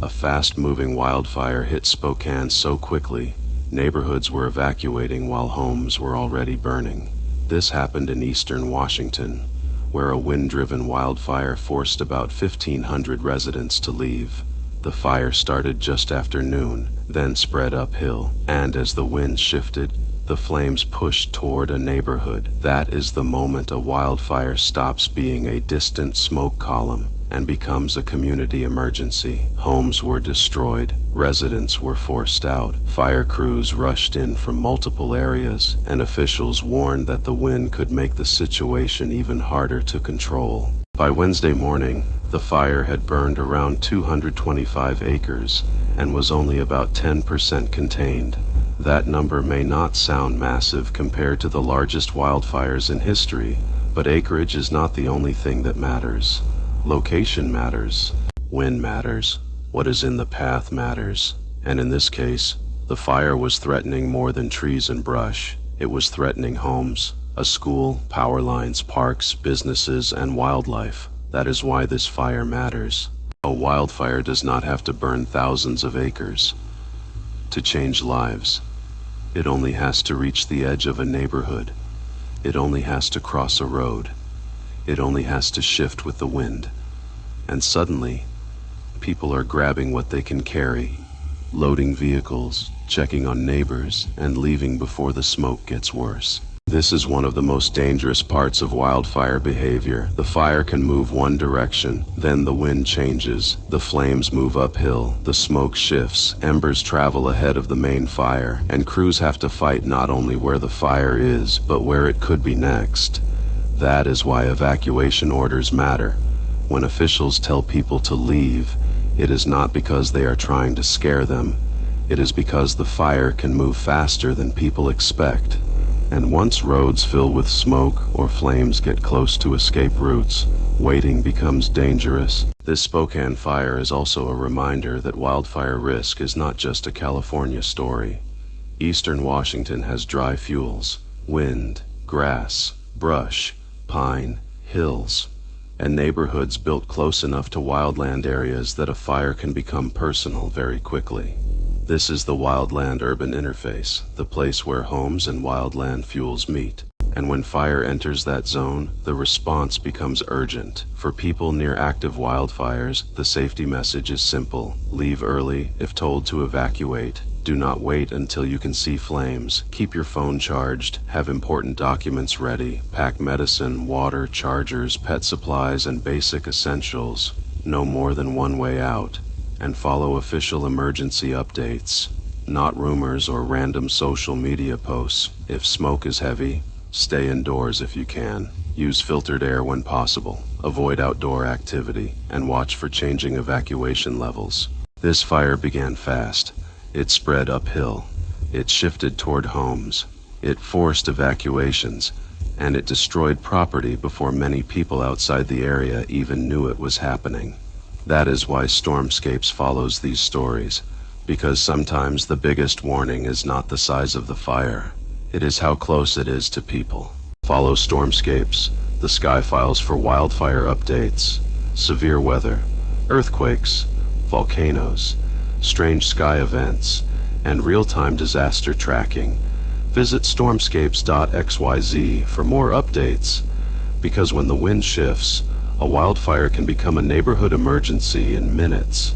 A fast-moving wildfire hit Spokane so quickly, neighborhoods were evacuating while homes were already burning. This happened in eastern Washington, where a wind-driven wildfire forced about 1,500 residents to leave. The fire started just after noon, then spread uphill, and as the wind shifted, the flames pushed toward a neighborhood. That is the moment a wildfire stops being a distant smoke column and becomes a community emergency. Homes were destroyed, residents were forced out, fire crews rushed in from multiple areas, and officials warned that the wind could make the situation even harder to control. By Wednesday morning, the fire had burned around 225 acres and was only about 10% contained. That number may not sound massive compared to the largest wildfires in history, but acreage is not the only thing that matters. Location matters. Wind matters. What is in the path matters. And in this case, the fire was threatening more than trees and brush. It was threatening homes, a school, power lines, parks, businesses, and wildlife. That is why this fire matters. A wildfire does not have to burn thousands of acres to change lives. It only has to reach the edge of a neighborhood. It only has to cross a road. It only has to shift with the wind. And suddenly, people are grabbing what they can carry, loading vehicles, checking on neighbors, and leaving before the smoke gets worse. This is one of the most dangerous parts of wildfire behavior. The fire can move one direction, then the wind changes, the flames move uphill, the smoke shifts, embers travel ahead of the main fire, and crews have to fight not only where the fire is, but where it could be next. That is why evacuation orders matter. When officials tell people to leave, it is not because they are trying to scare them. It is because the fire can move faster than people expect. And once roads fill with smoke or flames get close to escape routes, waiting becomes dangerous. This Spokane fire is also a reminder that wildfire risk is not just a California story. Eastern Washington has dry fuels, wind, grass, brush, pine, hills, and neighborhoods built close enough to wildland areas that a fire can become personal very quickly. This is the wildland-urban interface, the place where homes and wildland fuels meet. And when fire enters that zone, the response becomes urgent. For people near active wildfires, the safety message is simple. Leave early if told to evacuate. Do not wait until you can see flames. Keep your phone charged. Have important documents ready. Pack medicine, water, chargers, pet supplies, and basic essentials. No more than one way out. And follow official emergency updates, not rumors or random social media posts. If smoke is heavy, stay indoors if you can. Use filtered air when possible. Avoid outdoor activity, and watch for changing evacuation levels. This fire began fast. It spread uphill. It shifted toward homes. It forced evacuations, and it destroyed property before many people outside the area even knew it was happening. That is why Stormscapes follows these stories, because sometimes the biggest warning is not the size of the fire. It is how close it is to people. Follow Stormscapes, the Sky Files for wildfire updates, severe weather, earthquakes, volcanoes, strange sky events, and real-time disaster tracking. Visit stormscapes.xyz for more updates, because when the wind shifts, a wildfire can become a neighborhood emergency in minutes.